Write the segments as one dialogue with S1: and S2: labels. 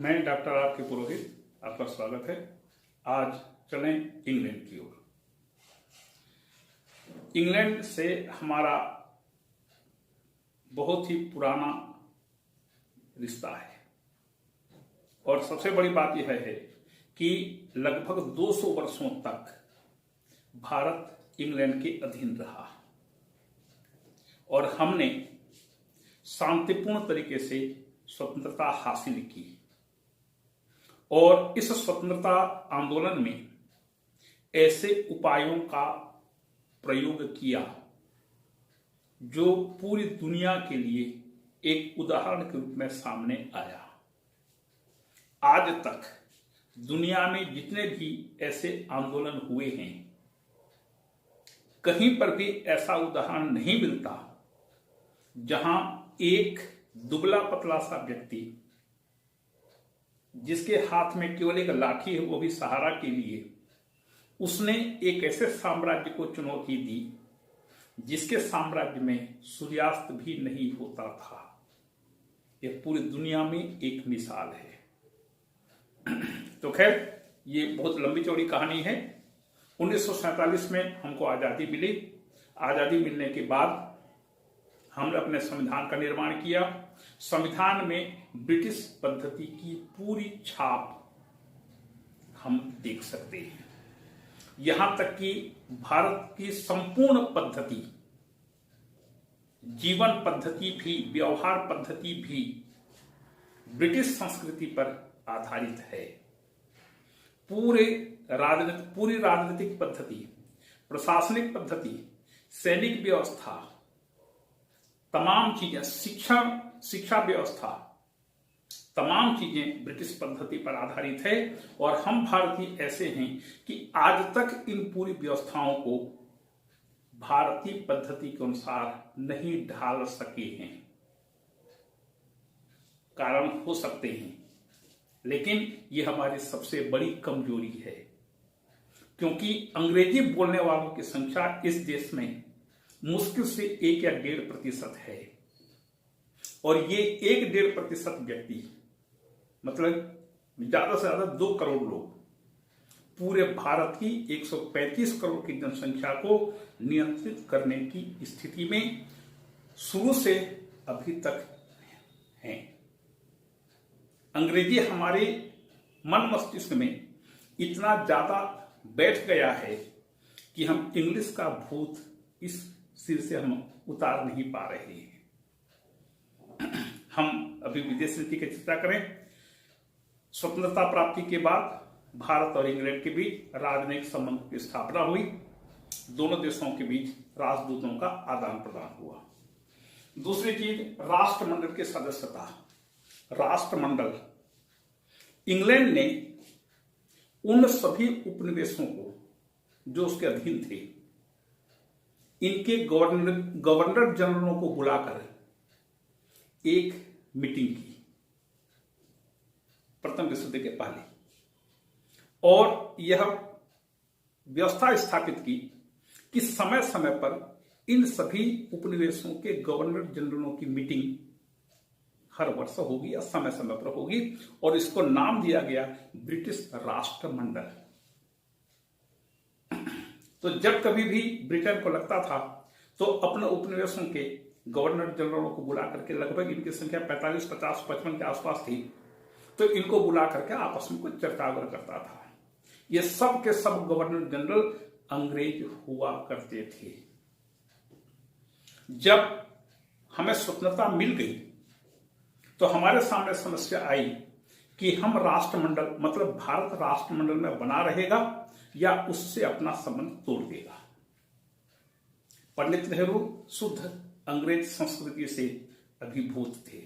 S1: मैं doctor R के पुरोहित, आपका स्वागत है। आज चलें इंग्लैंड की ओर। इंग्लैंड से हमारा बहुत ही पुराना रिश्ता है और सबसे बड़ी बात यह है कि लगभग 200 वर्षों तक भारत इंग्लैंड के अधीन रहा और हमने शांतिपूर्ण तरीके से स्वतंत्रता हासिल की और इस स्वतंत्रता आंदोलन में ऐसे उपायों का प्रयोग किया जो पूरी दुनिया के लिए एक उदाहरण के रूप में सामने आया। आज तक दुनिया में जितने भी ऐसे आंदोलन हुए हैं, कहीं पर भी ऐसा उदाहरण नहीं मिलता जहां एक दुबला पतला सा व्यक्ति जिसके हाथ में केवल एक लाठी है, वो भी सहारा के लिए, उसने एक ऐसे साम्राज्य को चुनौती दी जिसके साम्राज्य में सूर्यास्त भी नहीं होता था। यह पूरी दुनिया में एक मिसाल है। तो खैर, ये बहुत लंबी चौड़ी कहानी है। 1947 में हमको आजादी मिली। आजादी मिलने के बाद हमने अपने संविधान का निर्माण किया। संविधान में ब्रिटिश पद्धति की पूरी छाप हम देख सकते हैं। यहां तक कि भारत की संपूर्ण पद्धति, जीवन पद्धति भी, व्यवहार पद्धति भी ब्रिटिश संस्कृति पर आधारित है। पूरी राजनीतिक पद्धति, प्रशासनिक पद्धति, सैनिक व्यवस्था, तमाम चीजें, शिक्षा व्यवस्था, तमाम चीजें ब्रिटिश पद्धति पर आधारित है और हम भारतीय ऐसे हैं कि आज तक इन पूरी व्यवस्थाओं को भारतीय पद्धति के अनुसार नहीं ढाल सके हैं। कारण हो सकते हैं, लेकिन यह हमारी सबसे बड़ी कमजोरी है, क्योंकि अंग्रेजी बोलने वालों की संख्या इस देश में मुश्किल से 1 या 1.5% है और ये 1-1.5% व्यक्ति, मतलब ज्यादा से ज्यादा 2 करोड़ लोग पूरे भारत की 135 करोड़ की जनसंख्या को नियंत्रित करने की स्थिति में शुरू से अभी तक हैं। अंग्रेजी हमारे मन मस्तिष्क में इतना ज्यादा बैठ गया है कि हम इंग्लिश का भूत इस सिर से हम उतार नहीं पा रहे हैं। हम अभी विदेश नीति की चर्चा करें। स्वतंत्रता प्राप्ति के बाद भारत और इंग्लैंड के बीच राजनयिक संबंध की स्थापना हुई। दोनों देशों के बीच राजदूतों का आदान प्रदान हुआ। दूसरी चीज, राष्ट्रमंडल की सदस्यता। राष्ट्रमंडल, इंग्लैंड ने उन सभी उपनिवेशों को जो उसके अधीन थे, इनके गवर्नर जनरलों को बुलाकर एक मीटिंग की प्रथम विश्व युद्ध के पहले, और यह व्यवस्था स्थापित की कि समय समय पर इन सभी उपनिवेशों के गवर्नर जनरलों की मीटिंग हर वर्ष होगी या समय समय पर होगी, और इसको नाम दिया गया ब्रिटिश राष्ट्रमंडल। तो जब कभी भी ब्रिटेन को लगता था तो अपने उपनिवेशों के गवर्नर जनरलों को बुला करके, लगभग इनकी संख्या 45, 50, 55 के आसपास थी, तो इनको बुला करके आपस में कुछ चर्चा वगैरह करता था। ये सब के सब गवर्नर जनरल अंग्रेज हुआ करते थे। जब हमें स्वतंत्रता मिल गई तो हमारे सामने समस्या आई कि हम राष्ट्रमंडल, मतलब भारत राष्ट्रमंडल में बना रहेगा या उससे अपना संबंध तोड़ देगा। पंडित नेहरू शुद्ध अंग्रेज संस्कृति से अभिभूत थे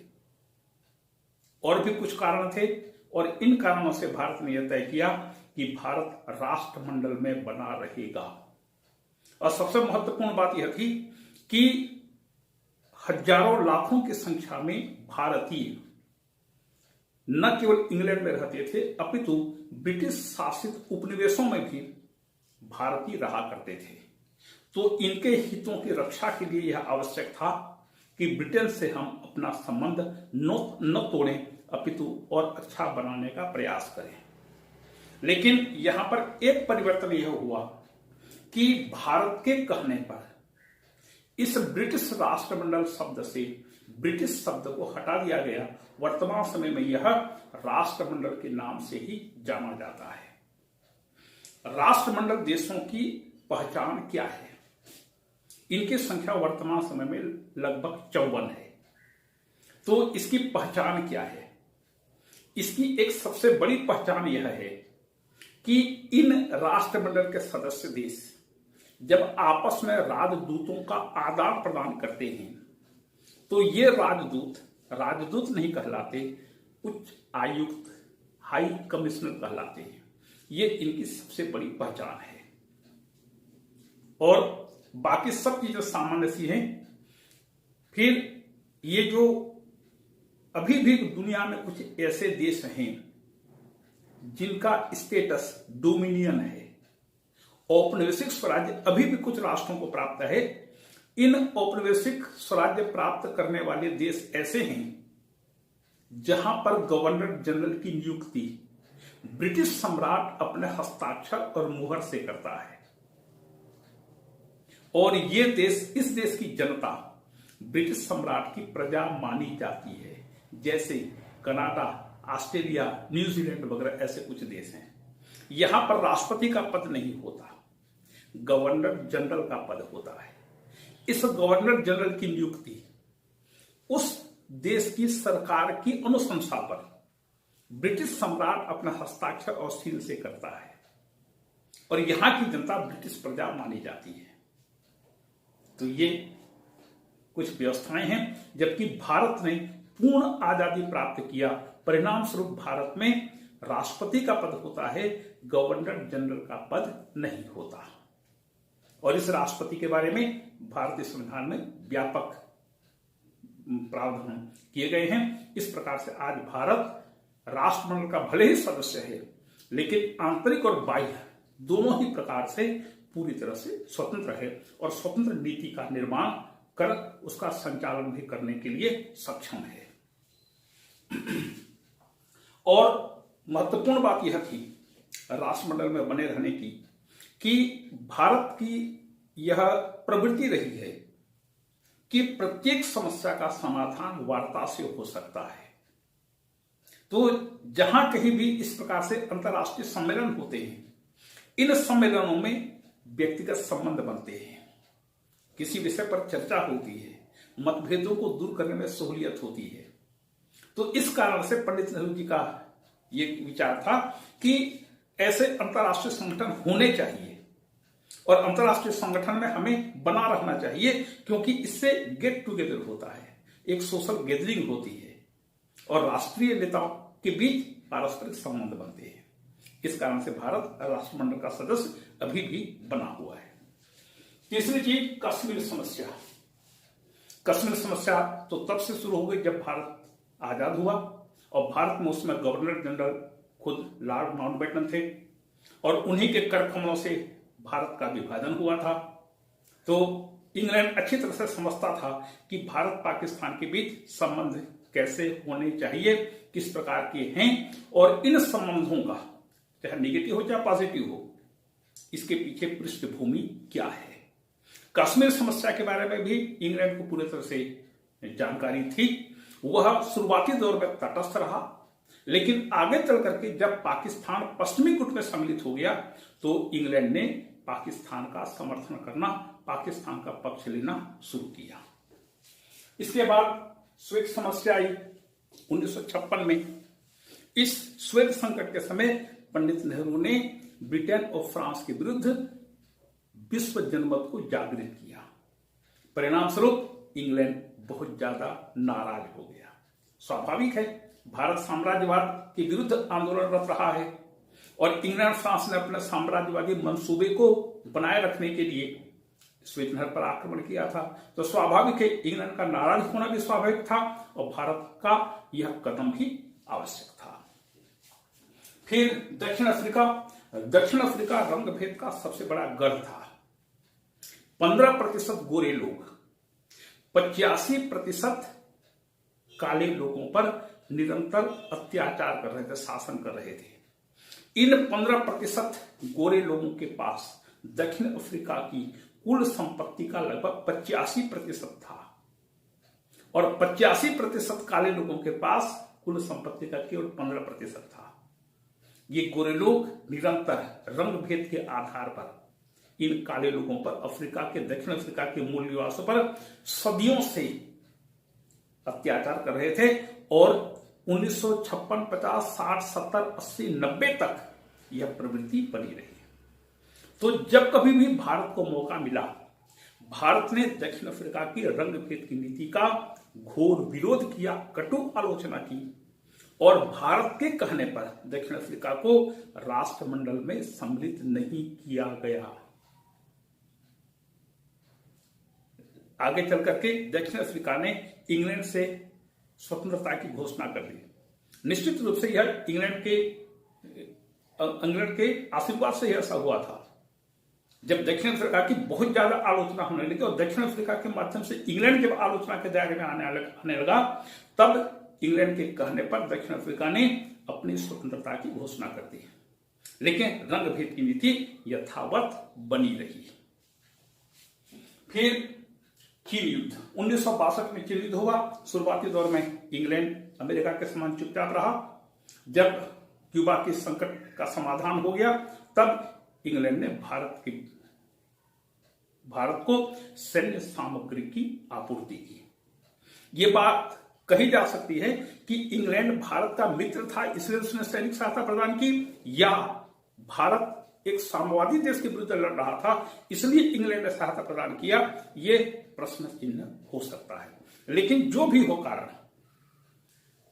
S1: और भी कुछ कारण थे, और इन कारणों से भारत ने यह तय किया कि भारत राष्ट्रमंडल में बना रहेगा। और सबसे महत्वपूर्ण बात यह थी कि हजारों लाखों की संख्या में भारतीय न केवल इंग्लैंड में रहते थे, अपितु ब्रिटिश शासित उपनिवेशों में भी भारतीय रहा करते थे। तो इनके हितों की रक्षा के लिए यह आवश्यक था कि ब्रिटेन से हम अपना संबंध न तोड़ें, अपितु और अच्छा बनाने का प्रयास करें। लेकिन यहां पर एक परिवर्तन यह हुआ कि भारत के कहने पर इस ब्रिटिश राष्ट्रमंडल शब्द से ब्रिटिश शब्द को हटा दिया गया। वर्तमान समय में यह राष्ट्रमंडल के नाम से ही जाना जाता है। राष्ट्रमंडल देशों की पहचान क्या है? इनकी संख्या वर्तमान समय में लगभग 54 है। तो इसकी पहचान क्या है? इसकी एक सबसे बड़ी पहचान यह है कि इन राष्ट्रमंडल के सदस्य देश जब आपस में राजदूतों का आदान प्रदान करते हैं तो ये राजदूत नहीं कहलाते, उच्च आयुक्त, हाई कमिश्नर कहलाते हैं। ये इनकी सबसे बड़ी पहचान है। और बाकी सब चीजें सामान्य सी हैं। फिर ये जो अभी भी दुनिया में कुछ ऐसे देश हैं जिनका स्टेटस डोमिनियन है, औपनिवेशिक स्वराज्य अभी भी कुछ राष्ट्रों को प्राप्त है। इन औपनिवेशिक स्वराज्य प्राप्त करने वाले देश ऐसे हैं जहां पर गवर्नर जनरल की नियुक्ति ब्रिटिश सम्राट अपने हस्ताक्षर और मुहर से करता है। और ये देश, इस देश की जनता ब्रिटिश सम्राट की प्रजा मानी जाती है। जैसे कनाडा, ऑस्ट्रेलिया, न्यूजीलैंड वगैरह ऐसे कुछ देश हैं। यहां पर राष्ट्रपति का पद नहीं होता, गवर्नर जनरल का पद होता है। इस गवर्नर जनरल की नियुक्ति उस देश की सरकार की अनुशंसा पर ब्रिटिश सम्राट अपना हस्ताक्षर और सील से करता है। और यहां की जनता ब्रिटिश प्रजा मानी जाती है। तो ये कुछ व्यवस्थाएं हैं। जबकि भारत ने पूर्ण आजादी प्राप्त किया, परिणाम स्वरूप भारत में राष्ट्रपति का पद होता है, गवर्नर जनरल का पद नहीं होता। और इस राष्ट्रपति के बारे में भारतीय संविधान में व्यापक प्रावधान किए गए हैं। इस प्रकार से आज भारत राष्ट्रमंडल का भले ही सदस्य है, लेकिन आंतरिक और बाह्य दोनों ही प्रकार से पूरी तरह से स्वतंत्र है और स्वतंत्र नीति का निर्माण कर उसका संचालन भी करने के लिए सक्षम है। और महत्वपूर्ण बात यह थी राष्ट्रमंडल में बने रहने की कि भारत की यह प्रवृत्ति रही है कि प्रत्येक समस्या का समाधान वार्ता से हो सकता है। तो जहां कहीं भी इस प्रकार से अंतर्राष्ट्रीय सम्मेलन होते हैं, इन सम्मेलनों में व्यक्तिगत संबंध बनते हैं, किसी विषय पर चर्चा होती है, मतभेदों को दूर करने में सहूलियत होती है। तो इस कारण से पंडित नेहरू जी का ये विचार था कि ऐसे अंतर्राष्ट्रीय संगठन होने चाहिए और अंतर्राष्ट्रीय संगठन में हमें बना रहना चाहिए, क्योंकि इससे गेट टुगेदर होता है, एक सोशल गैदरिंग होती है और राष्ट्रीय नेताओं के बीच पारस्परिक संबंध बनते हैं। इस कारण से भारत राष्ट्रमंडल का सदस्य अभी भी बना हुआ है। तीसरी चीज, कश्मीर समस्या। कश्मीर समस्या तो तब से शुरू हो गई जब भारत आजाद हुआ और भारत में उसमें गवर्नर जनरल खुद लॉर्ड माउंटबेटन थे और उन्हीं के कर कमलों से भारत का विभाजन हुआ था। तो इंग्लैंड अच्छी तरह से समझता था कि भारत पाकिस्तान के बीच संबंध कैसे होने चाहिए, किस प्रकार के हैं और इन संबंधों का चाहे निगेटिव हो चाहे पॉजिटिव हो, इसके पीछे पृष्ठभूमि क्या है। कश्मीर समस्या के बारे में भी इंग्लैंड को पूरी तरह से जानकारी थी। वह शुरुआती दौर में तटस्थ रहा, लेकिन आगे चल करके जब पाकिस्तान पश्चिमी गुट में सम्मिलित हो गया तो इंग्लैंड ने पाकिस्तान का समर्थन करना, पाकिस्तान का पक्ष लेना शुरू किया। इसके बाद श्वेत समस्या आई 1956 में। इस श्वेत संकट के समय पंडित नेहरू ने ब्रिटेन और फ्रांस के विरुद्ध विश्व जनमत को जागृत किया। परिणाम स्वरूप इंग्लैंड बहुत ज्यादा नाराज हो गया। स्वाभाविक है, भारत साम्राज्यवाद के विरुद्ध आंदोलनरत रहा है और इंग्लैंड फ्रांस ने अपने साम्राज्यवादी मंसूबे को बनाए रखने के लिए श्वेत नहर पर आक्रमण किया था। तो स्वाभाविक है, इंग्लैंड का नाराज होना भी स्वाभाविक था और भारत का यह कदम भी आवश्यक था। फिर दक्षिण अफ्रीका। दक्षिण अफ्रीका रंग भेद का सबसे बड़ा गढ़ था। 15% गोरे लोग, 85% काले लोगों पर निरंतर अत्याचार कर रहे थे, शासन कर रहे थे। इन 15% गोरे लोगों के पास दक्षिण अफ्रीका की कुल संपत्ति का लगभग 85% था और 85% काले लोगों के पास कुल संपत्ति का केवल 15% था। ये गोरे लोग निरंतर रंग भेद के आधार पर इन काले लोगों पर अफ्रीका के, दक्षिण अफ्रीका के मूल निवासों पर सदियों से अत्याचार कर रहे थे और 1956, 50, 60, 70, 80, 90 तक यह प्रवृत्ति बनी रही। तो जब कभी भी भारत को मौका मिला, भारत ने दक्षिण अफ्रीका की रंग भेद की नीति का घोर विरोध किया, कटु आलोचना की और भारत के कहने पर दक्षिण अफ्रीका को राष्ट्रमंडल में सम्मिलित नहीं किया गया। आगे चल करके दक्षिण अफ्रीका ने इंग्लैंड से स्वतंत्रता की घोषणा कर दी। निश्चित रूप से यह इंग्लैंड के आशीर्वाद से ऐसा हुआ था। जब दक्षिण अफ्रीका की बहुत ज्यादा आलोचना होने लगी और दक्षिण अफ्रीका के माध्यम से इंग्लैंड जब आलोचना के दायरे में आने लगा, तब इंग्लैंड के कहने पर दक्षिण अफ्रीका ने अपनी स्वतंत्रता की घोषणा कर दी। लेकिन रंग भेद की नीति यथावत बनी रही। फिर चीन युद्ध 1962 में चीन युद्ध हुआ। शुरुआती दौर में इंग्लैंड अमेरिका के समान चुपचाप रहा। जब क्यूबा के संकट का समाधान हो गया, तब इंग्लैंड ने भारत को सैन्य सामग्री की आपूर्ति की। ये बात कही जा सकती है कि इंग्लैंड भारत का मित्र था इसलिए उसने सैनिक सहायता प्रदान की, या भारत एक साम्यवादी देश के विरुद्ध लड़ रहा था इसलिए इंग्लैंड ने सहायता प्रदान किया। ये प्रश्न चिन्ह हो सकता है। लेकिन जो भी हो कारण,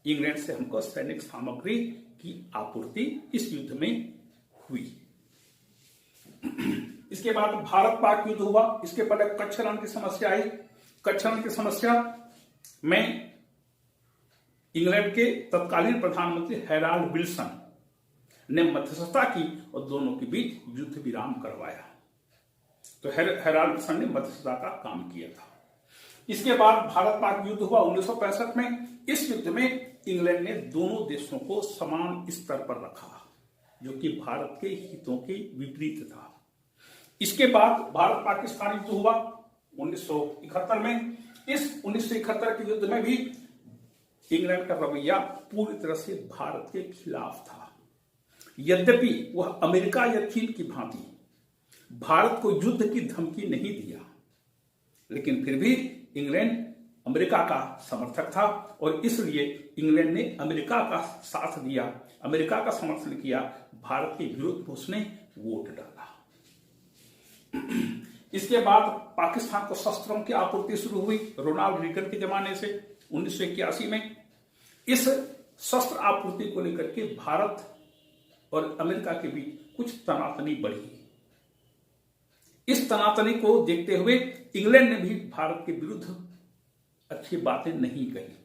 S1: इंग्लैंड से हमको सैनिक सामग्री की आपूर्ति इस युद्ध में हुई। इसके बाद भारत पाक युद्ध हुआ। इसके पहले कच्छ रण की समस्या आई। कच्छ रण की समस्या में इंग्लैंड के तत्कालीन प्रधानमंत्री हैराल्ड विल्सन ने मध्यस्थता की और दोनों के बीच युद्ध विराम करवाया। तो हैराल्ड विल्सन ने मध्यस्थता का काम किया था। इसके बाद भारत पाक युद्ध हुआ 1965 में। इस युद्ध में इंग्लैंड ने दोनों देशों को समान स्तर पर रखा, जो कि भारत के हितों के विपरीत था। इसके बाद भारत पाकिस्तान युद्ध हुआ 1971 में। इस 1971 के युद्ध में भी इंग्लैंड का रवैया पूरी तरह से भारत के खिलाफ था। यद्यपि वह अमेरिका या चीन की भांति भारत को युद्ध की धमकी नहीं दिया, लेकिन फिर भी इंग्लैंड अमेरिका का समर्थक था और इसलिए इंग्लैंड ने अमेरिका का साथ दिया, अमेरिका का समर्थन किया। भारत के विरुद्ध उसने वोट डाला। इसके बाद पाकिस्तान को शस्त्रों की आपूर्ति शुरू हुई रोनाल्ड रीगन के जमाने से 1981 में। इस शस्त्र आपूर्ति को लेकर के भारत और अमेरिका के बीच कुछ तनातनी बढ़ी। इस तनातनी को देखते हुए इंग्लैंड ने भी भारत के विरुद्ध अच्छी बातें नहीं कही।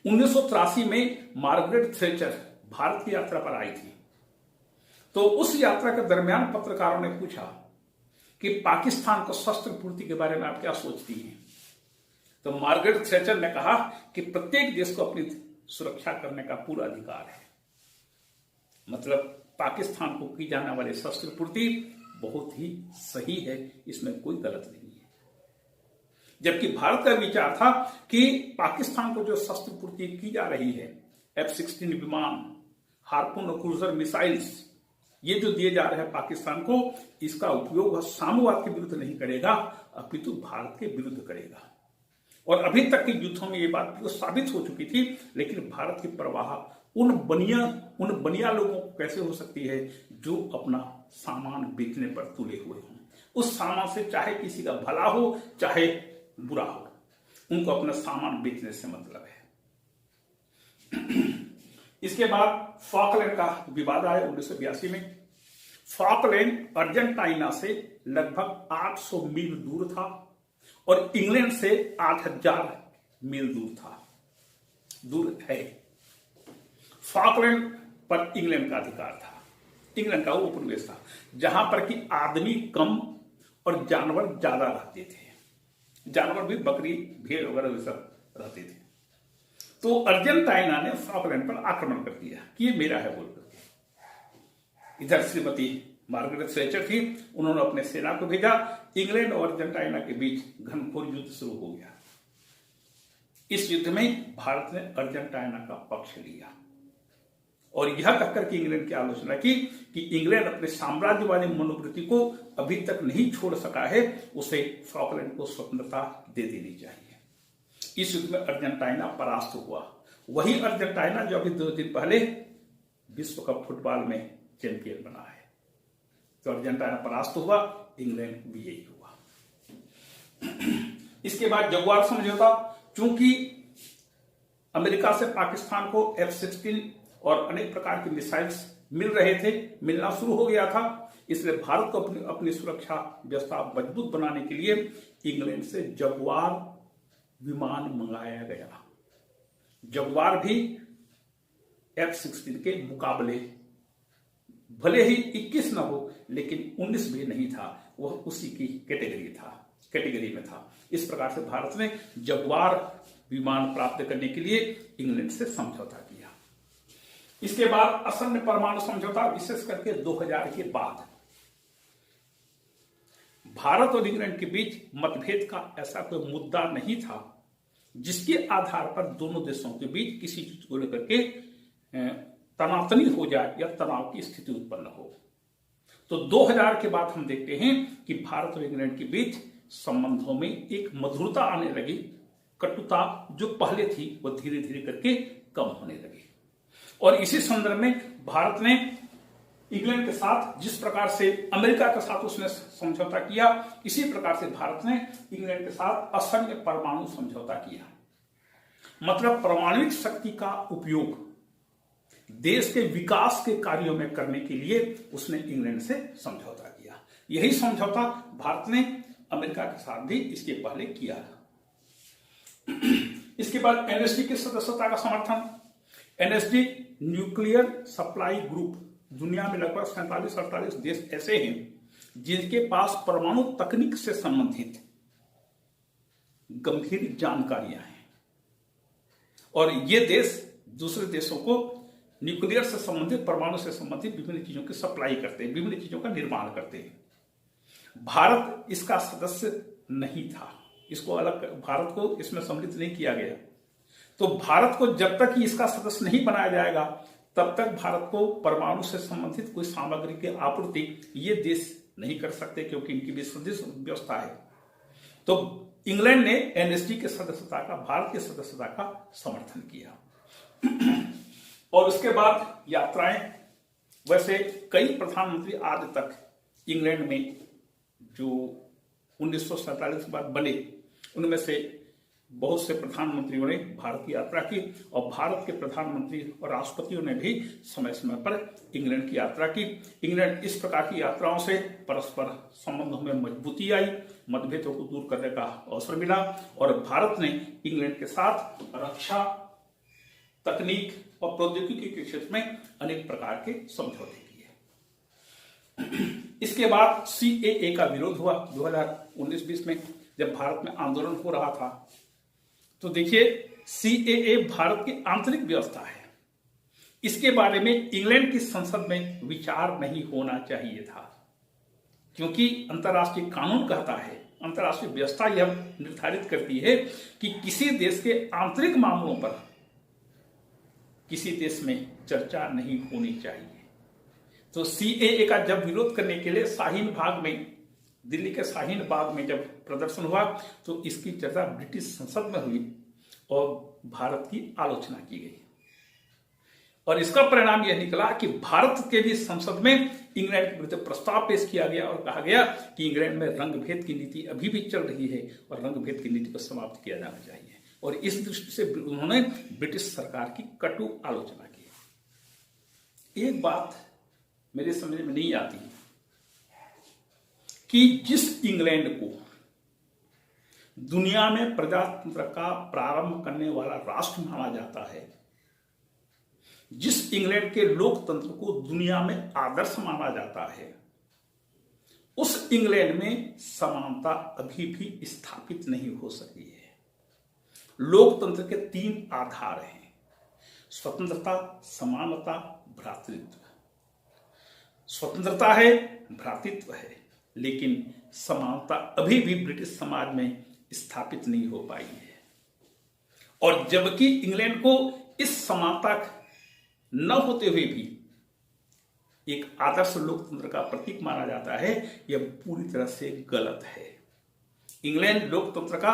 S1: 1983 में मार्गरेट थैचर भारत की यात्रा पर आई थी। तो उस यात्रा के दरमियान पत्रकारों ने पूछा कि पाकिस्तान को शस्त्र पूर्ति के बारे में आप क्या सोचती हैं? तो मार्गरेट थैचर ने कहा कि प्रत्येक देश को अपनी सुरक्षा करने का पूरा अधिकार है। मतलब पाकिस्तान को की जाने वाली शस्त्र पूर्ति बहुत ही सही है, इसमें कोई गलत नहीं है। जबकि भारत का विचार था कि पाकिस्तान को जो शस्त्र पूर्ति की जा रही है, F-16 विमान, हार्पून और क्रूजर मिसाइल्स, ये जो दिए जा रहे हैं पाकिस्तान को, इसका उपयोग वह साम्यवाद के विरुद्ध नहीं करेगा, अपितु भारत के विरुद्ध करेगा। और अभी तक के युद्धों में ये बात साबित हो चुकी थी। लेकिन भारत की परवाह उन बनिया लोगों को कैसे हो सकती है जो अपना सामान बेचने पर तुले हुए हों। उस सामान से चाहे किसी का भला हो चाहे बुरा हो, उनको अपना सामान बेचने से मतलब है। इसके बाद फॉकलैंड का विवाद आया 1982 में। फॉकलैंड अर्जेंटीना से लगभग 800 मील दूर था और इंग्लैंड से 8000 मील दूर है। फॉकलैंड पर इंग्लैंड का अधिकार था, इंग्लैंड का वो उपनिवेश था जहां पर कि आदमी कम और जानवर ज्यादा रहते थे। जानवर भी बकरी भेड़ वगैरह सब रहते थे। तो अर्जेंटीना ने फॉकलैंड पर आक्रमण कर दिया कि ये मेरा है बोल करके। इधर श्रीमती मार्गरेट थैचर थी, उन्होंने अपने सेना को भेजा। इंग्लैंड और अर्जेंटीना के बीच घनघोर युद्ध शुरू हो गया। इस युद्ध में भारत ने अर्जेंटीना का पक्ष लिया और यह कहकर के इंग्लैंड की आलोचना की कि इंग्लैंड अपने साम्राज्यवादी मनोवृत्ति को अभी तक नहीं छोड़ सका है, उसे फॉकलैंड को स्वतंत्रता दे देनी चाहिए। इस युद्ध में अर्जेंटीना परास्त हुआ। वही अर्जेंटीना जो अभी 2 दिन पहले विश्व कप फुटबॉल में चैंपियन बना है। तो अर्जेंटीना परास्त हुआ, इंग्लैंड विजयी हुआ। इसके बाद जगुआर समझौता, चूंकि अमेरिका से पाकिस्तान को F-16 और अनेक प्रकार की मिसाइल्स मिलना शुरू हो गया था, इसलिए भारत को अपनी सुरक्षा व्यवस्था मजबूत बनाने के लिए इंग्लैंड से जगुआर विमान मंगाया गया। जगुआर भी F-16 के मुकाबले भले ही 21 न हो, लेकिन 19 भी नहीं था, वह उसी की कैटेगरी में था। इस प्रकार से भारत ने जगुआर विमान प्राप्त करने के लिए इंग्लैंड से समझौता किया। इसके बाद असम में परमाणु समझौता, विशेष करके 2000 के बाद भारत और इंग्लैंड के बीच मतभेद का ऐसा कोई मुद्दा नहीं था जिसके आधार पर दोनों देशों के बीच किसी चीज को लेकर के तनातनी हो जाए या तनाव की स्थिति उत्पन्न हो। तो 2000 के बाद हम देखते हैं कि भारत और इंग्लैंड के बीच संबंधों में एक मधुरता आने लगी। कटुता जो पहले थी वह धीरे धीरे करके कम होने लगी। और इसी संदर्भ में भारत ने इंग्लैंड के साथ जिस प्रकार से अमेरिका के साथ उसने समझौता किया, इसी प्रकार से भारत ने इंग्लैंड के साथ असंख्य परमाणु समझौता किया। मतलब परमाणु शक्ति का उपयोग देश के विकास के कार्यों में करने के लिए उसने इंग्लैंड से समझौता किया। यही समझौता भारत ने अमेरिका के साथ भी इसके पहले किया। इसके बाद एनएसडी की सदस्यता का समर्थन। एनएसडी न्यूक्लियर सप्लाई ग्रुप, दुनिया में लगभग 47-48 देश ऐसे हैं जिनके पास परमाणु तकनीक से संबंधित गंभीर जानकारियां हैं और ये देश दूसरे देशों को न्यूक्लियर से संबंधित, परमाणु से संबंधित विभिन्न चीजों की सप्लाई करते हैं, विभिन्न चीजों का निर्माण करते हैं। भारत इसका सदस्य नहीं था, इसको अलग, भारत को इसमें सम्मिलित नहीं किया गया। तो भारत को जब तक इसका सदस्य नहीं बनाया जाएगा तब तक भारत को परमाणु से संबंधित कोई सामग्री की आपूर्ति ये देश नहीं कर सकते, क्योंकि इनकी भी सदस्य व्यवस्था है। तो इंग्लैंड ने एनएसडी के सदस्यता का, भारत की सदस्यता का समर्थन किया। और उसके बाद यात्राएं, वैसे कई प्रधानमंत्री आज तक इंग्लैंड में जो 1947 के बाद बने, उनमें से बहुत से प्रधानमंत्रियों ने भारत की यात्रा की और भारत के प्रधानमंत्री और राष्ट्रपतियों ने भी समय समय पर इंग्लैंड की यात्रा की। इंग्लैंड इस प्रकार की यात्राओं से परस्पर संबंधों में मजबूती आई, मतभेदों को दूर करने का अवसर मिला और भारत ने इंग्लैंड के साथ रक्षा, तकनीक और प्रौद्योगिकी के क्षेत्र में अनेक प्रकार के समझौते किए। इसके बाद सीएए का विरोध हुआ 2019-20 में, जब भारत में आंदोलन हो रहा था। तो देखिए, सीएए भारत की आंतरिक व्यवस्था है, इसके बारे में इंग्लैंड की संसद में विचार नहीं होना चाहिए था, क्योंकि अंतर्राष्ट्रीय कानून कहता है, अंतर्राष्ट्रीय व्यवस्था यह निर्धारित करती है कि किसी देश के आंतरिक मामलों पर किसी देश में चर्चा नहीं होनी चाहिए। तो सीएए का जब विरोध करने के लिए शाहीन बाग में, दिल्ली के शाहीन बाग में जब प्रदर्शन हुआ, तो इसकी चर्चा ब्रिटिश संसद में हुई और भारत की आलोचना की गई और इसका परिणाम यह निकला कि भारत के भी संसद में इंग्लैंड के विरुद्ध प्रस्ताव पेश किया गया और कहा गया कि इंग्लैंड में रंगभेद की नीति अभी भी चल रही है और रंगभेद की नीति को समाप्त किया जाना चाहिए। और इस दृष्टि से उन्होंने ब्रिटिश सरकार की कटु आलोचना की। एक बात मेरे समझ में नहीं आती कि जिस इंग्लैंड को दुनिया में प्रजातंत्र का प्रारंभ करने वाला राष्ट्र माना जाता है, जिस इंग्लैंड के लोकतंत्र को दुनिया में आदर्श माना जाता है, उस इंग्लैंड में समानता अभी भी स्थापित नहीं हो सकी है। लोकतंत्र के 3 आधार हैं: स्वतंत्रता, समानता, भ्रातृत्व। स्वतंत्रता है, भ्रातृत्व है, लेकिन समानता अभी भी ब्रिटिश समाज में स्थापित नहीं हो पाई है। और जबकि इंग्लैंड को इस समानता न होते हुए भी एक आदर्श लोकतंत्र का प्रतीक माना जाता है, यह पूरी तरह से गलत है। इंग्लैंड लोकतंत्र का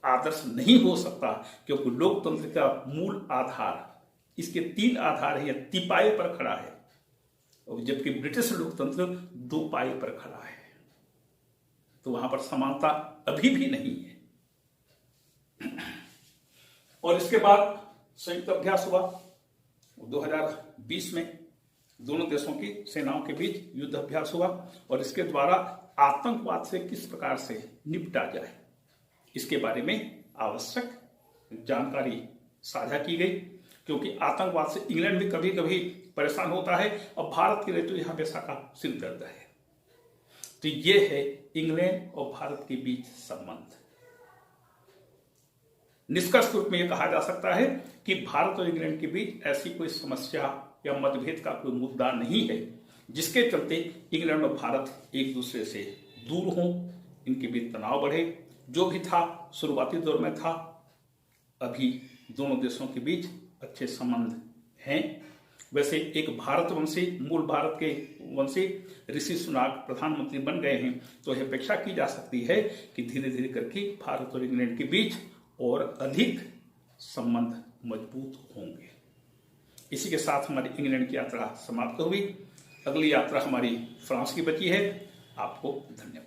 S1: आदर्श नहीं हो सकता, क्योंकि लोकतंत्र का मूल आधार, इसके 3 आधार है, यह तिपाए पर खड़ा है, और जबकि ब्रिटिश लोकतंत्र 2 पाए पर खड़ा है। तो वहां पर समानता अभी भी नहीं है। और इसके बाद संयुक्त अभ्यास हुआ 2020 में, दोनों देशों की सेनाओं के बीच युद्ध अभ्यास हुआ, और इसके द्वारा आतंकवाद से किस प्रकार से निपटा जाए, इसके बारे में आवश्यक जानकारी साझा की गई। क्योंकि आतंकवाद से इंग्लैंड भी कभी कभी परेशान होता है, और भारत के लिए तो यह हमेशा का सिर दर्द है। तो यह है इंग्लैंड और भारत के बीच संबंध। निष्कर्ष रूप में यह कहा जा सकता है कि भारत और इंग्लैंड के बीच ऐसी कोई समस्या या मतभेद का कोई मुद्दा नहीं है जिसके चलते इंग्लैंड और भारत एक दूसरे से दूर हों, इनके बीच तनाव बढ़े। जो भी था शुरुआती दौर में था, अभी दोनों देशों के बीच अच्छे संबंध हैं। वैसे एक भारतवंशी, मूल भारत के वंशी ऋषि सुनाक प्रधानमंत्री बन गए हैं, तो यह अपेक्षा की जा सकती है कि धीरे धीरे करके भारत और इंग्लैंड के बीच और अधिक संबंध मजबूत होंगे। इसी के साथ हमारी इंग्लैंड की यात्रा समाप्त हुई। अगली यात्रा हमारी फ्रांस की बची है। आपको धन्यवाद।